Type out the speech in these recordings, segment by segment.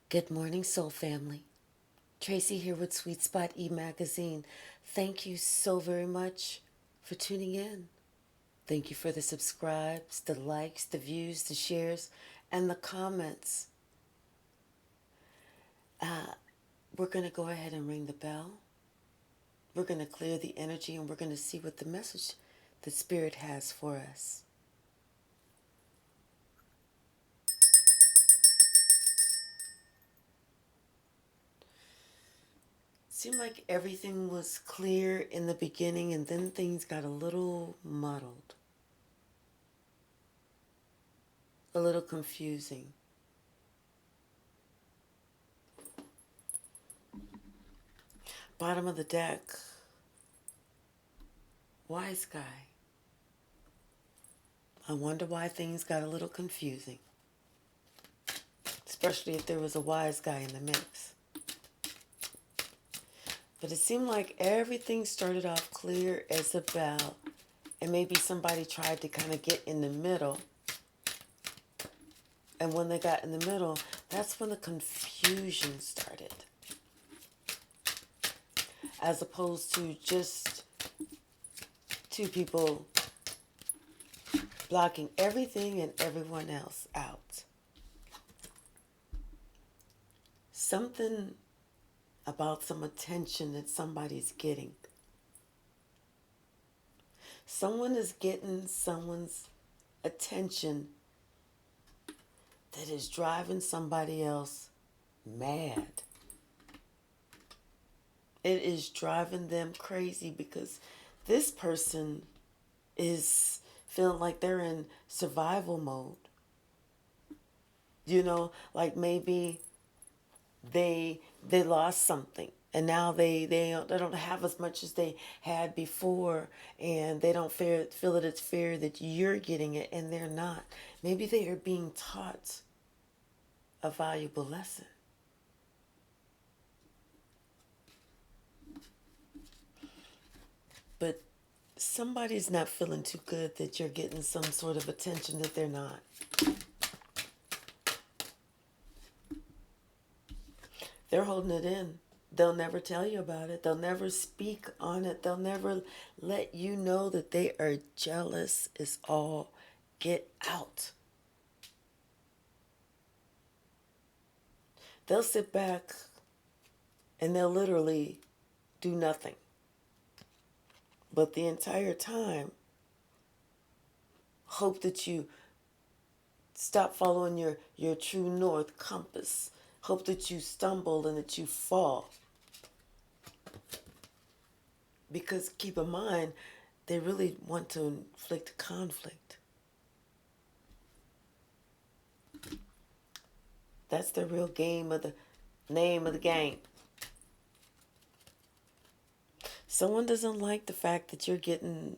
Good morning, Soul Family. Tracy here with Sweet Spot e-magazine. Thank you so very much for tuning in. Thank you for the subscribes, the likes, the views, the shares, and the comments. We're going to go ahead and ring the bell. We're going to clear the energy and we're going to see what the message the Spirit has for us. Seemed like everything was clear in the beginning and then things got a little muddled, a little confusing. Bottom of the deck, wise guy. I wonder why things got a little confusing, especially if there was a wise guy in the mix. But it seemed like everything started off clear as a bell, and maybe somebody tried to kind of get in the middle. And when they got in the middle, that's when the confusion started. As opposed to just two people blocking everything and everyone else out. Something about some attention that somebody's getting. Someone is getting someone's attention that is driving somebody else mad. It is driving them crazy because this person is feeling like they're in survival mode. You know, like maybe they lost something and now they don't have as much as they had before, and they don't feel that it's fair that you're getting it and they're not. Maybe they are being taught a valuable lesson. But somebody's not feeling too good that you're getting some sort of attention that they're not. They're holding it in. They'll never tell you about it. They'll never speak on it. They'll never let you know that they are jealous as all get out. They'll sit back and they'll literally do nothing. But the entire time, hope that you stop following your true north compass. Hope that you stumble and that you fall. Because keep in mind, they really want to inflict conflict. That's the real name of the game. Someone doesn't like the fact that you're getting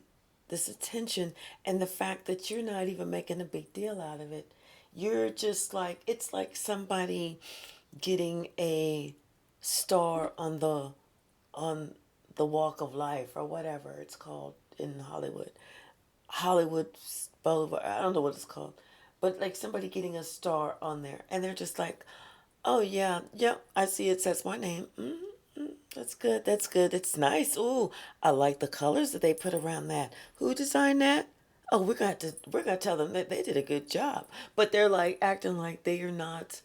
this attention and the fact that you're not even making a big deal out of it. You're just like, it's like somebody getting a star on the walk of life or whatever it's called in Hollywood Boulevard. I don't know what it's called, but like somebody getting a star on there and they're just like, oh yeah, I see it says my name. That's good. It's nice. Ooh, I like the colors that they put around that. Who designed that? Oh, we're gonna tell them that they did a good job. But they're like acting like they are not.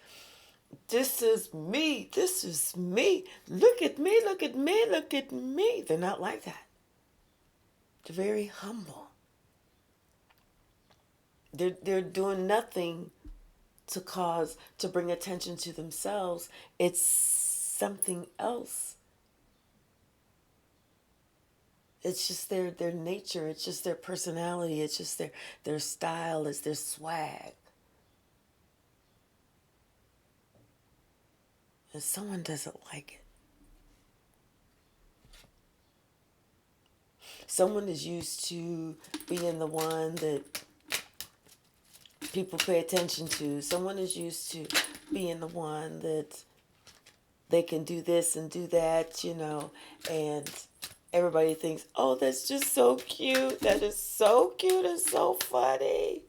This is me. This is me. Look at me. Look at me. Look at me. They're not like that. They're very humble. They're doing nothing to bring attention to themselves. It's something else. It's just their nature. It's just their personality. It's just their style. It's their swag. And someone doesn't like it. Someone is used to being the one that people pay attention to. Someone is used to being the one that they can do this and do that, and everybody thinks, oh, that's just so cute. That is so cute and so funny.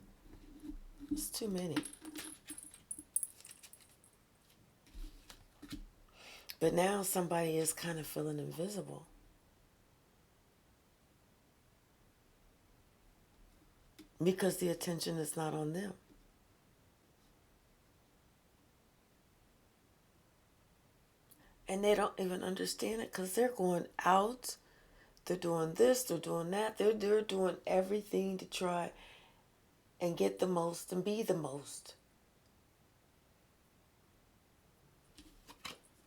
It's too many. But now somebody is kind of feeling invisible. Because the attention is not on them. And they don't even understand it because they're going out, they're doing this, they're doing that, they're doing everything to try and get the most and be the most.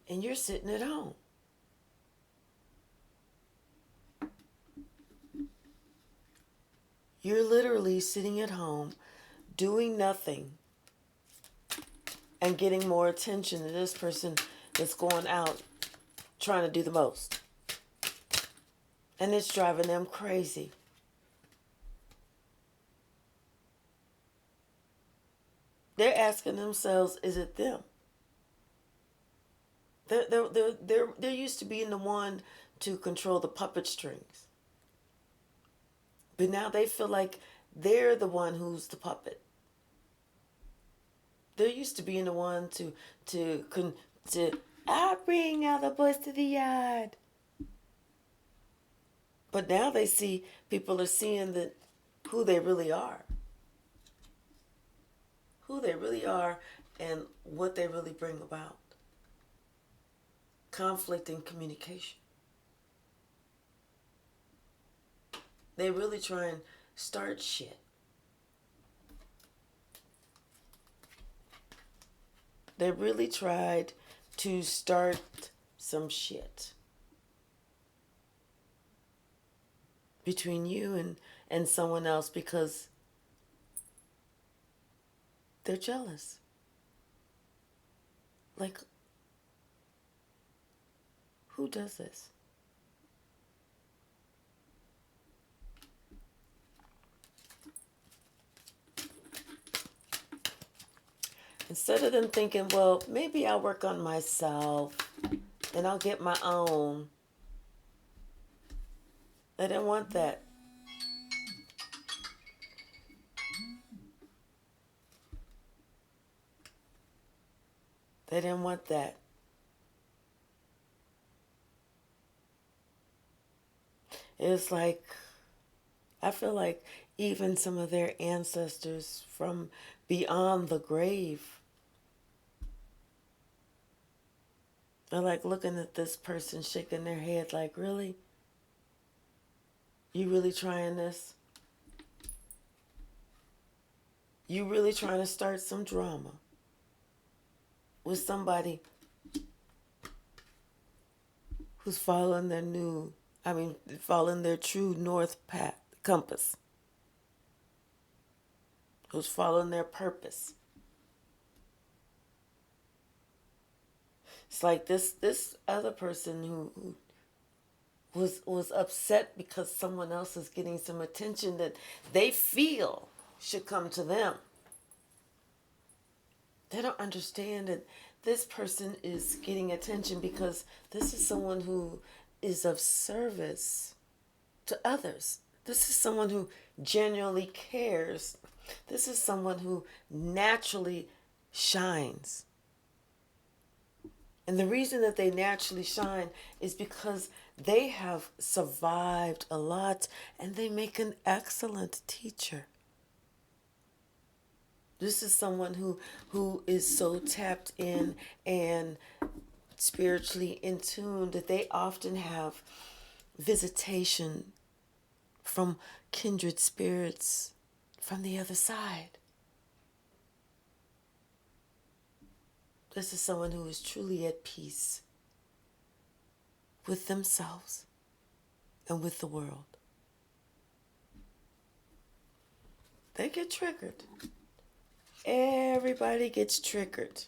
And you're sitting at home. You're literally sitting at home doing nothing and getting more attention than this person that's going out trying to do the most. And it's driving them crazy. They're asking themselves, is it them? They're used to being the one to control the puppet strings. But now they feel like they're the one who's the puppet. They're used to being the one to I bring all the boys to the yard. But now they see, people are seeing that who they really are. Who they really are and what they really bring about. Conflict and communication. They really try and start shit. They really tried to start some shit between you and someone else because they're jealous. Like, who does this? Instead of them thinking, well, maybe I'll work on myself and I'll get my own. They didn't want that. They didn't want that. It's like, I feel like even some of their ancestors from beyond the grave are like looking at this person shaking their head like, really? You really trying this? You really trying to start some drama with somebody who's following following their true north path, compass, who's following their purpose. It's like this other person who was upset because someone else is getting some attention that they feel should come to them. They don't understand that this person is getting attention because this is someone who is of service to others. This is someone who genuinely cares. This is someone who naturally shines. And the reason that they naturally shine is because they have survived a lot and they make an excellent teacher. This is someone who is so tapped in and spiritually in tune that they often have visitation from kindred spirits from the other side. This is someone who is truly at peace with themselves and with the world. They get triggered. Everybody gets triggered.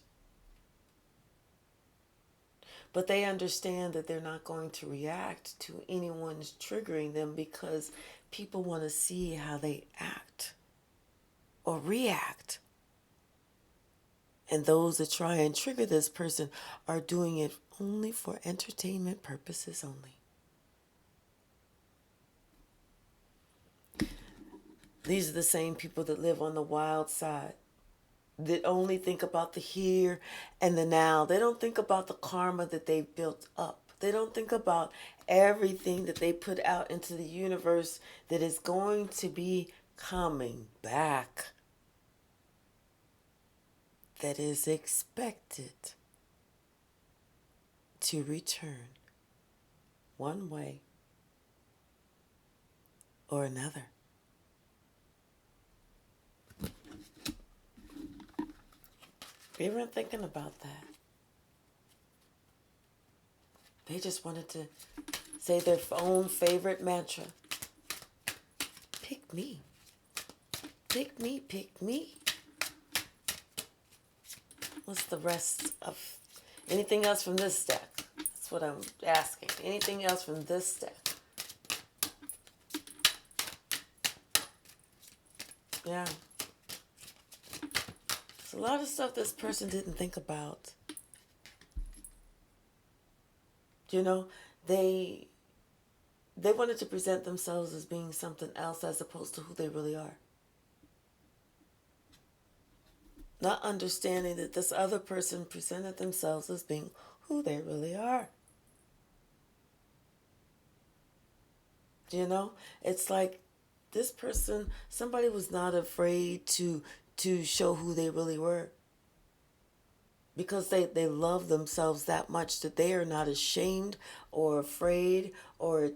But they understand that they're not going to react to anyone's triggering them because people want to see how they act or react. And those that try and trigger this person are doing it only for entertainment purposes only. These are the same people that live on the wild side. that only think about the here and the now. They don't think about the karma that they've built up. They don't think about everything that they put out into the universe that is going to be coming back, that is expected to return one way or another. They weren't thinking about that. They just wanted to say their own favorite mantra. Pick me. Pick me, pick me. What's the rest of anything else from this deck? That's what I'm asking. Anything else from this deck? Yeah. There's a lot of stuff this person didn't think about. You know, they wanted to present themselves as being something else as opposed to who they really are. Not understanding that this other person presented themselves as being who they really are. You know, it's like this person, somebody was not afraid to show who they really were. Because they love themselves that much that they are not ashamed or afraid or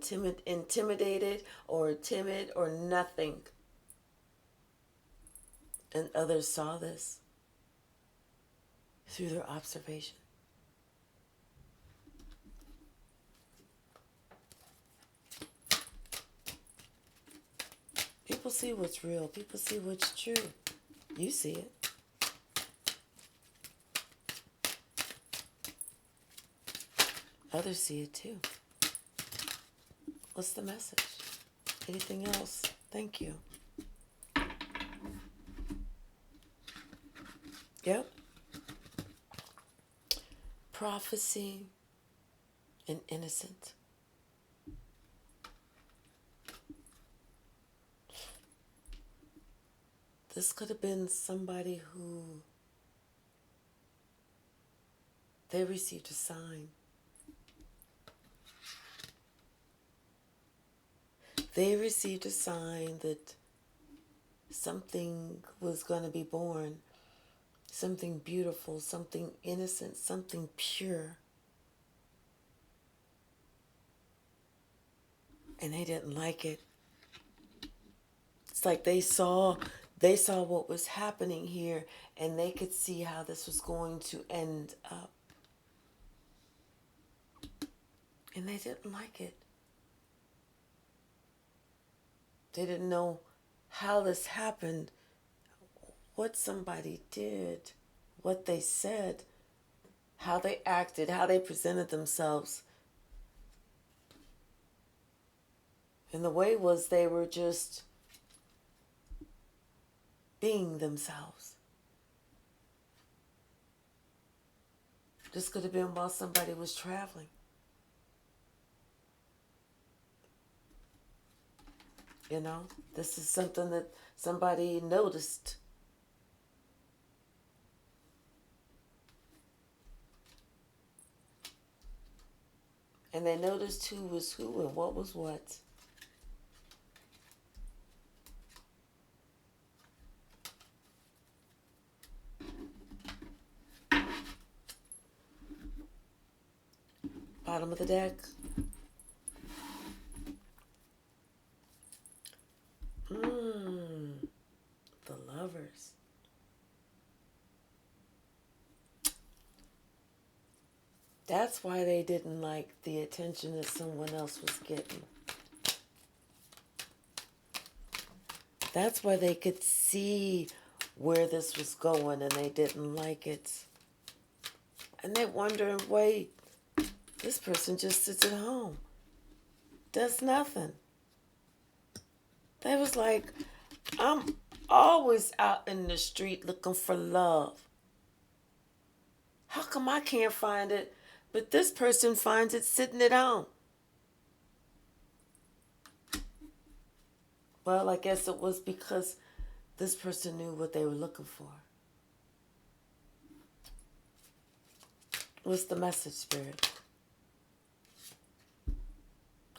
intimidated or timid or nothing. And others saw this through their observation. People see what's real. People see what's true. You see it. Others see it too. What's the message? Anything else? Thank you. Yep. Prophecy and innocent. This could have been somebody who they received a sign. They received a sign that something was going to be born, something beautiful, something innocent, something pure. And they didn't like it. It's like they saw what was happening here, and they could see how this was going to end up. And they didn't like it. They didn't know how this happened, what somebody did, what they said, how they acted, how they presented themselves. And the way was they were just being themselves. This could have been while somebody was traveling. You know, this is something that somebody noticed. And they noticed who was who and what was what. Bottom of the deck. The Lovers. That's why they didn't like the attention that someone else was getting. That's why they could see where this was going and they didn't like it. And they're wondering, wait, this person just sits at home, does nothing. They was like, I'm always out in the street looking for love. How come I can't find it, but this person finds it sitting at home? Well, I guess it was because this person knew what they were looking for. What's the message, Spirit?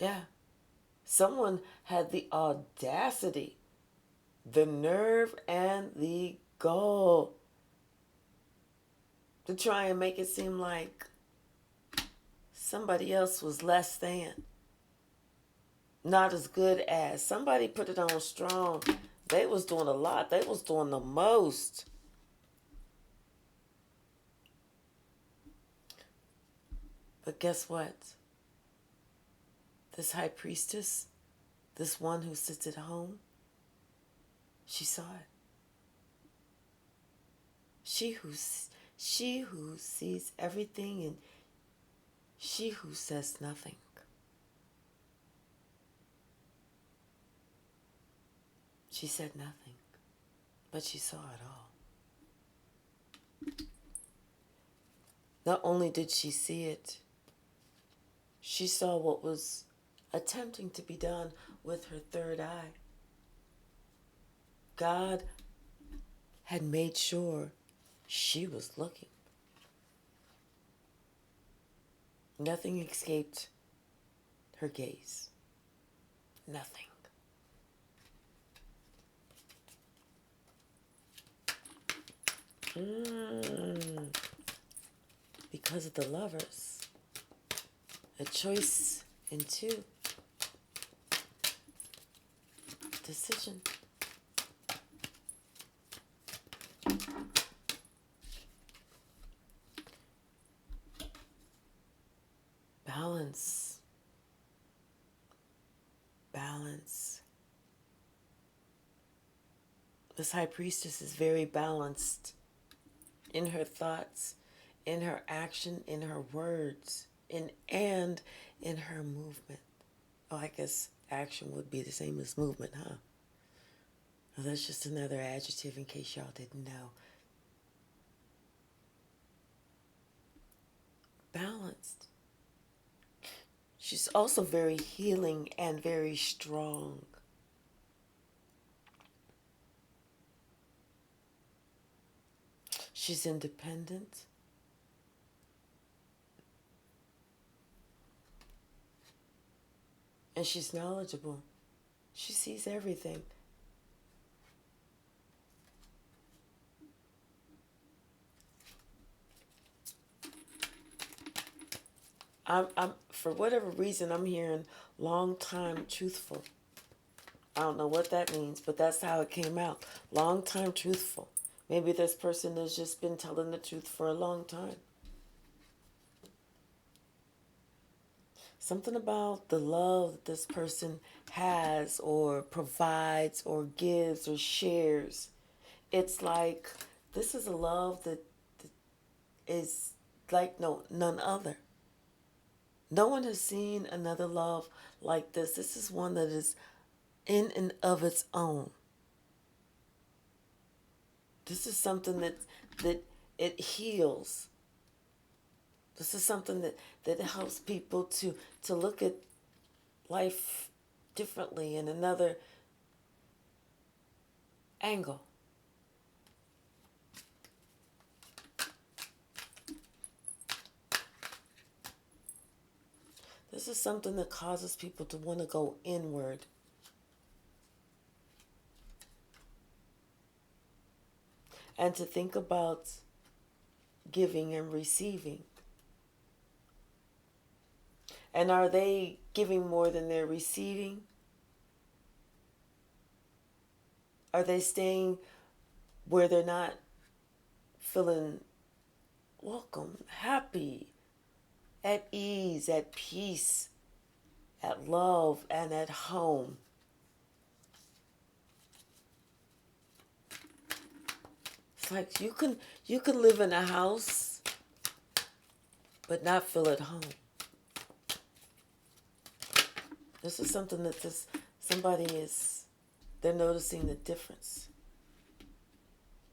Yeah. Someone had the audacity, the nerve, and the gall to try and make it seem like somebody else was less than, not as good as. Somebody put it on strong. They was doing a lot. They was doing the most. But guess what? This high priestess, this one who sits at home, she saw it. She who sees everything, and she who says nothing. She said nothing, but she saw it all. Not only did she see it, she saw what was attempting to be done with her third eye. God had made sure she was looking. Nothing escaped her gaze. Nothing. Because of the Lovers. A choice in two. Decision. Balance. Balance. This high priestess is very balanced in her thoughts, in her action, in her words, and in her movement. Oh, I guess action would be the same as movement, huh? Well, that's just another adjective in case y'all didn't know. Balanced. She's also very healing and very strong. She's independent. And she's knowledgeable. She sees everything. I'm for whatever reason, I'm hearing long time truthful. I don't know what that means, but that's how it came out. Long time truthful. Maybe this person has just been telling the truth for a long time. Something about the love that this person has or provides or gives or shares. It's like this is a love that is like none other. No one has seen another love like this. This is one that is in and of its own. This is something that it heals. This is something that helps people to look at life differently in another angle. This is something that causes people to want to go inward. And to think about giving and receiving. And are they giving more than they're receiving? Are they staying where they're not feeling welcome, happy, at ease, at peace, at love, and at home? It's like you can live in a house but not feel at home. This is something that they're noticing the difference.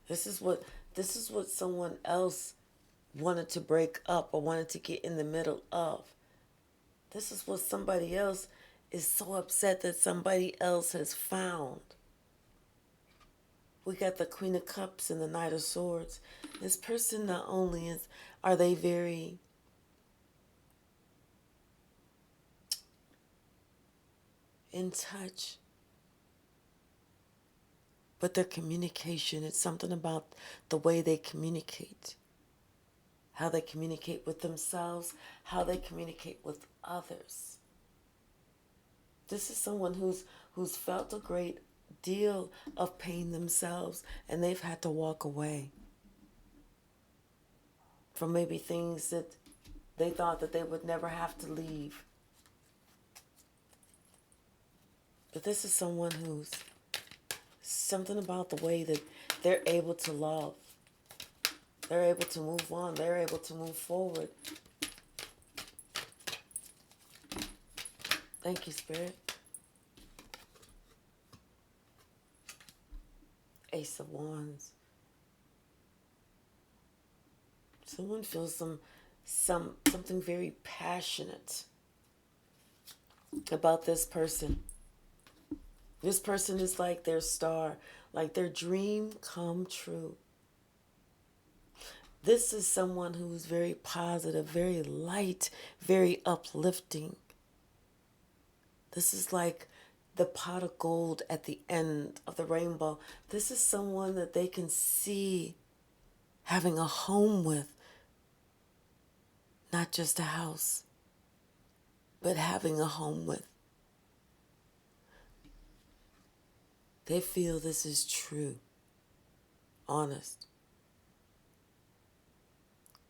This is what someone else wanted to break up or wanted to get in the middle of. This is what somebody else is so upset that somebody else has found. We got the Queen of Cups and the Knight of Swords. This person not only are they very in touch, but their communication, it's something about the way they communicate, how they communicate with themselves, how they communicate with others. This is someone who's felt a great deal of pain themselves, and they've had to walk away from maybe things that they thought that they would never have to leave. But this is someone who's something about the way that they're able to love. They're able to move on. They're able to move forward. Thank you, Spirit. Ace of Wands. Someone feels something very passionate about this person. This person is like their star, like their dream come true. This is someone who is very positive, very light, very uplifting. This is like the pot of gold at the end of the rainbow. This is someone that they can see having a home with. Not just a house, but having a home with. They feel this is true, honest.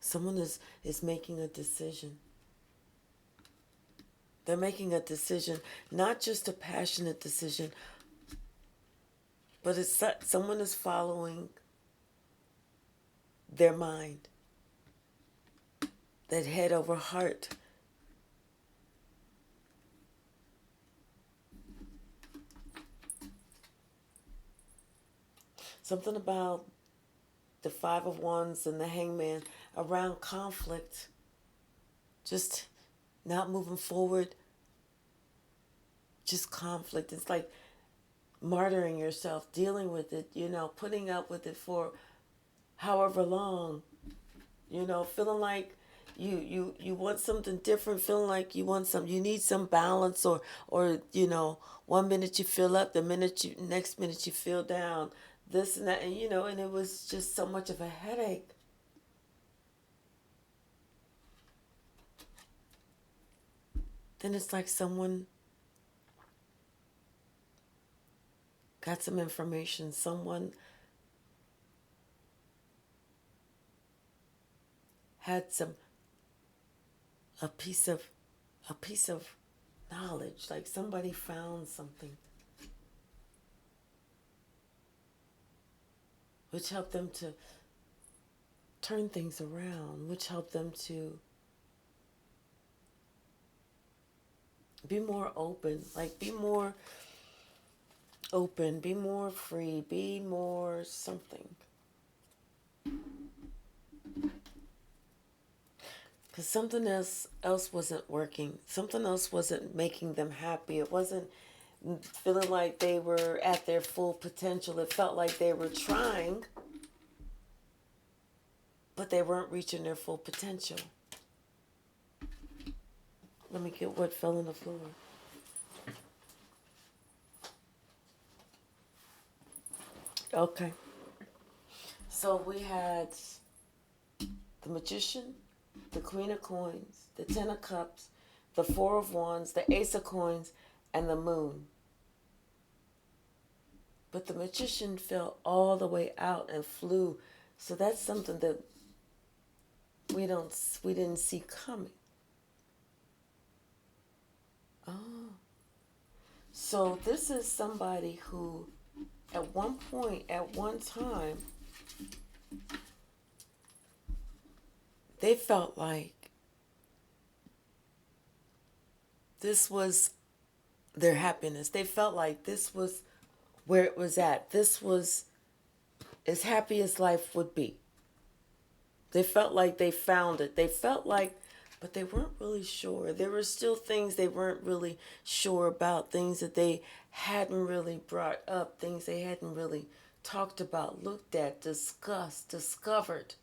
Someone is making a decision. They're making a decision, not just a passionate decision, but it's someone is following their mind, that head over heart. Something about the Five of Wands and the Hangman around conflict, just not moving forward, just conflict. It's like martyring yourself, dealing with it, putting up with it for however long, feeling like you want something different, feeling like you need some balance, or 1 minute you feel up, next minute you feel down, this and that, and and it was just so much of a headache. Then it's like someone got some information, someone had a piece of knowledge, like somebody found something which helped them to turn things around, which helped them to be more open, be more open, be more free, be more something. Because something else wasn't working. Something else wasn't making them happy. It wasn't feeling like they were at their full potential. It felt like they were trying, but they weren't reaching their full potential. Let me get what fell on the floor. Okay. So we had the Magician, the Queen of Coins, the Ten of Cups, the Four of Wands, the Ace of Coins, and the Moon. But the Magician fell all the way out and flew. So that's something that we didn't see coming. Oh. So this is somebody who at one point, at one time, they felt like this was their happiness. They felt like this was where it was at. This was as happy as life would be. They felt like they found it. They felt like, but they weren't really sure. There were still things they weren't really sure about, things that they hadn't really brought up, things they hadn't really talked about, looked at, discussed, discovered.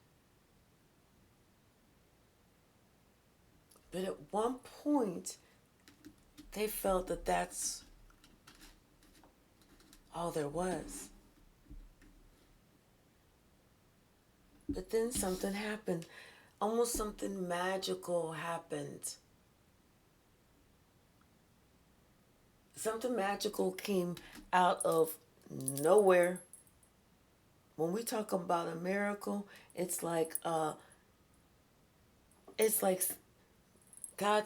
But at one point, they felt that that's all there was. But then something happened. Almost something magical happened. Something magical came out of nowhere. When we talk about a miracle, it's like God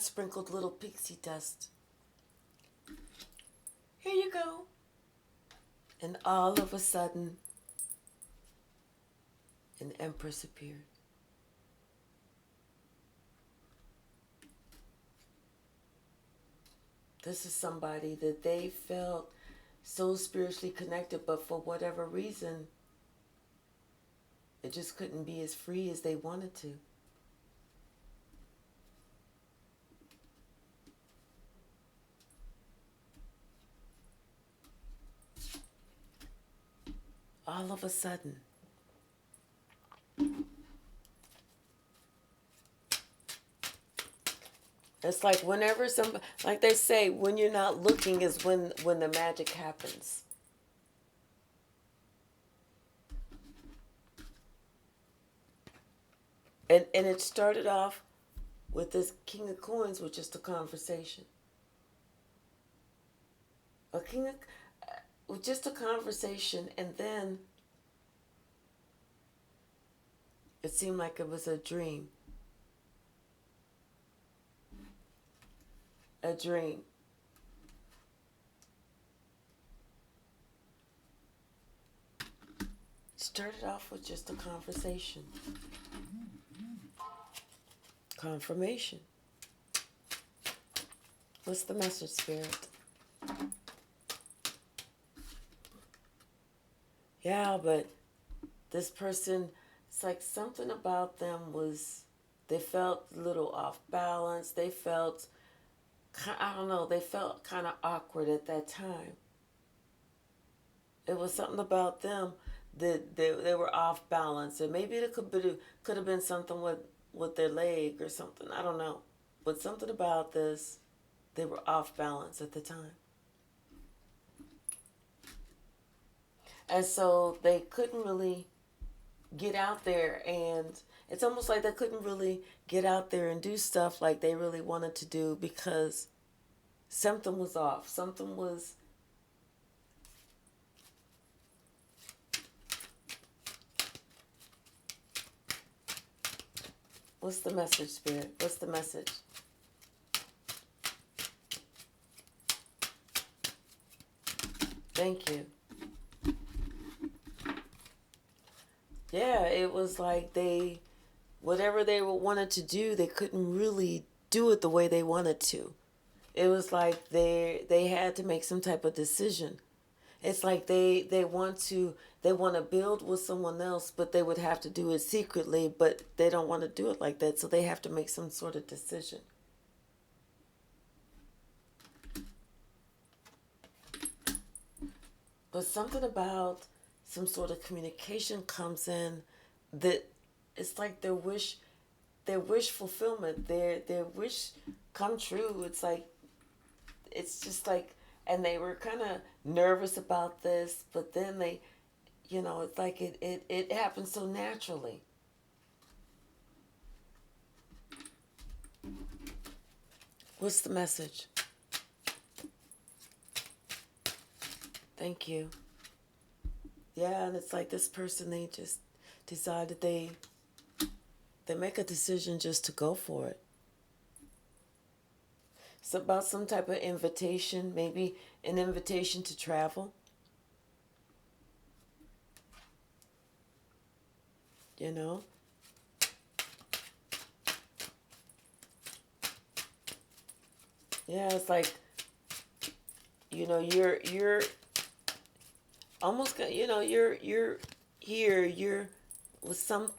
sprinkled little pixie dust. Here you go. And all of a sudden, an empress appeared. This is somebody that they felt so spiritually connected, but for whatever reason, it just couldn't be as free as they wanted to. All of a sudden, it's like whenever somebody, like they say, when you're not looking is when the magic happens. And it started off with this King of Coins with just a conversation. A king of, with just a conversation, and then it seemed like it was a dream. A dream. Started off with just a conversation. Confirmation. What's the message, Spirit? Yeah, but this person, it's like something about them was, they felt a little off balance. They felt, I don't know, they felt kind of awkward at that time. It was something about them that they were off balance. And maybe it could have been something with their leg or something. I don't know. But something about this, they were off balance at the time. And so they couldn't really get out there, and it's almost like they couldn't really get out there and do stuff like they really wanted to do because something was off. Something was... What's the message, Spirit? What's the message? Thank you. Yeah, it was like they, whatever they wanted to do, they couldn't really do it the way they wanted to. It was like they had to make some type of decision. It's like they want to build with someone else, but they would have to do it secretly, but they don't want to do it like that, so they have to make some sort of decision. But something about some sort of communication comes in that it's like their wish fulfillment, their wish come true. It's just like, and they were kind of nervous about this, but then they, it's like it happened so naturally. What's the message? Thank you. Yeah, and it's like this person, they just decided they make a decision just to go for it. It's about some type of invitation, maybe an invitation to travel. You know? Yeah, it's like, you're almost, you're here, you're with some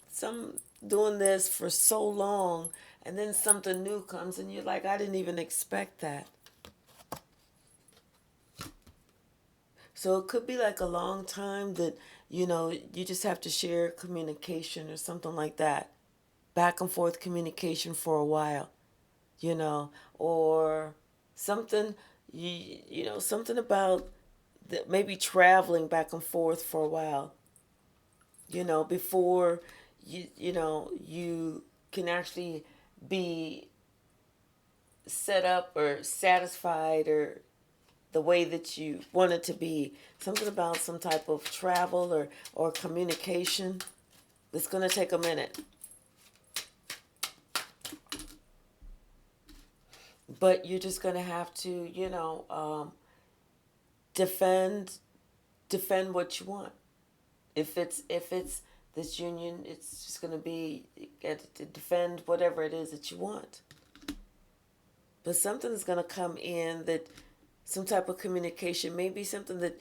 doing this for so long, and then something new comes and you're like, I didn't even expect that. So it could be like a long time that you just have to share communication or something like that. Back and forth communication for a while, you know, or something, something about maybe traveling back and forth for a while, before you can actually be set up or satisfied or the way that you want it to be. Something about some type of travel or communication. It's going to take a minute. But you're just going to have to, defend what you want. If it's this union, it's just going to be to defend whatever it is that you want. But something's going to come in that some type of communication, maybe something that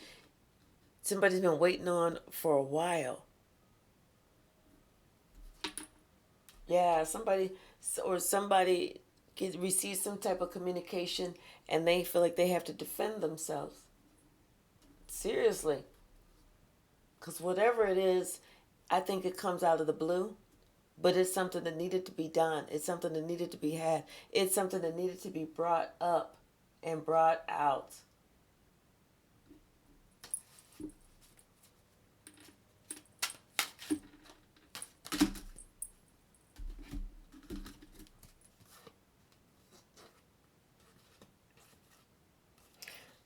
somebody's been waiting on for a while. Yeah, somebody receives some type of communication and they feel like they have to defend themselves. Seriously. Because whatever it is, I think it comes out of the blue, but it's something that needed to be done. It's something that needed to be had. It's something that needed to be brought up and brought out.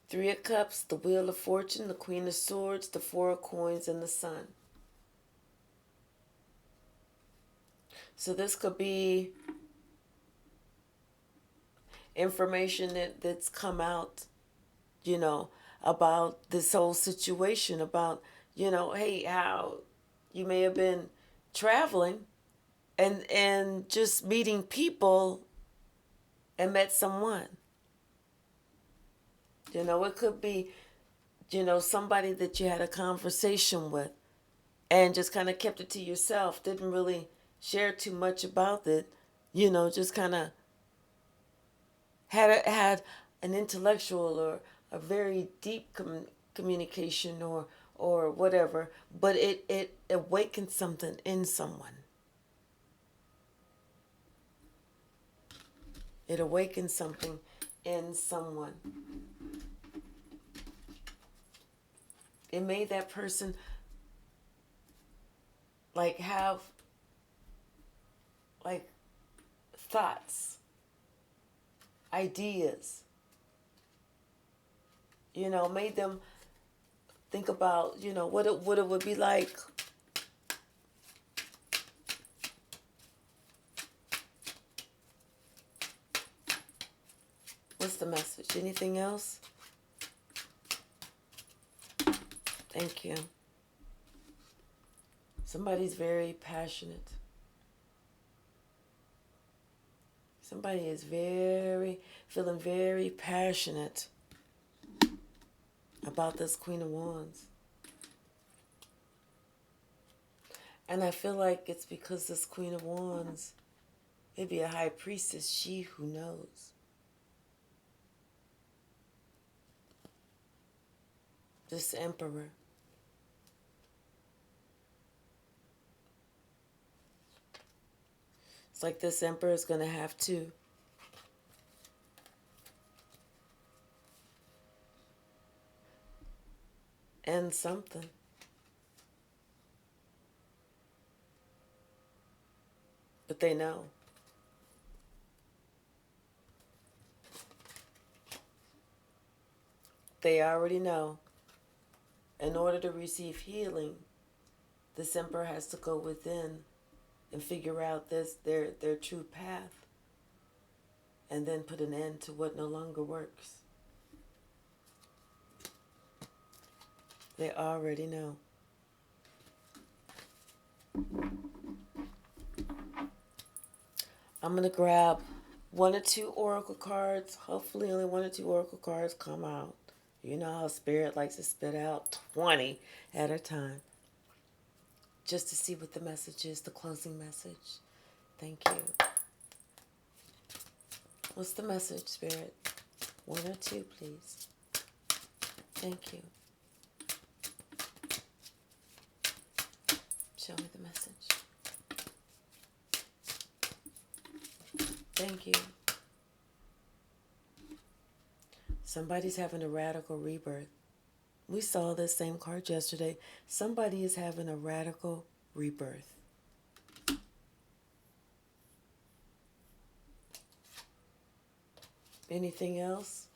Three of Cups, the Wheel of Fortune, the Queen of Swords, the Four of Coins, and the Sun. So this could be information that's come out, about this whole situation, about, hey, how you may have been traveling and just meeting people and met someone. It could be, somebody that you had a conversation with and just kind of kept it to yourself, didn't really share too much about it, just kind of had an intellectual or a very deep communication or whatever, but it awakened something in someone. It awakened something in someone. It made that person have thoughts, ideas, made them think about, what it would be like. What's the message? Anything else? Thank you. Somebody's very passionate. Somebody is feeling very passionate about this Queen of Wands. And I feel like it's because this Queen of Wands, maybe a high priestess, she who knows. This Emperor. It's like this Emperor is going to have to end something. But they know. They already know. In order to receive healing, this Emperor has to go within and figure out their true path, and then put an end to what no longer works. They already know. I'm going to grab one or two oracle cards. Hopefully only one or two oracle cards come out. You know how Spirit likes to spit out 20 at a time. Just to see what the message is, the closing message. Thank you. What's the message, Spirit? One or two, please. Thank you. Show me the message. Thank you. Somebody's having a radical rebirth. We saw this same card yesterday. Somebody is having a radical rebirth. Anything else?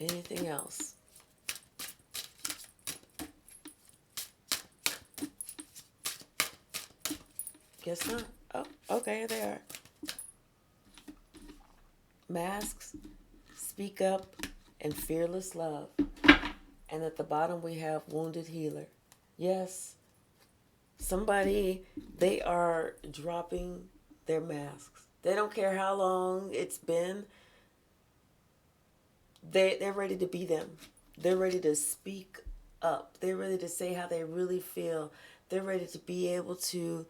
Anything else? Guess not. Oh, okay, they are. Masks, speak up, and fearless love. And at the bottom we have wounded healer. Yes, somebody, they are dropping their masks. They don't care how long it's been. They're ready to be them. They're ready to speak up. They're ready to say how they really feel. They're ready to be able to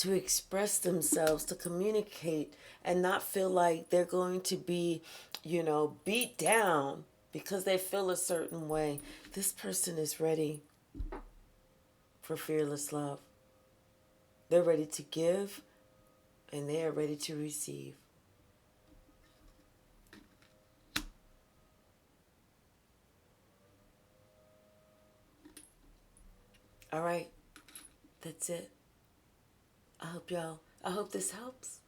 express themselves, to communicate, and not feel like they're going to be, beat down because they feel a certain way. This person is ready for fearless love. They're ready to give, and they are ready to receive. All right, that's it. I hope this helps.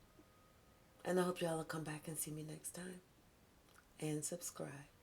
And I hope y'all will come back and see me next time. And subscribe.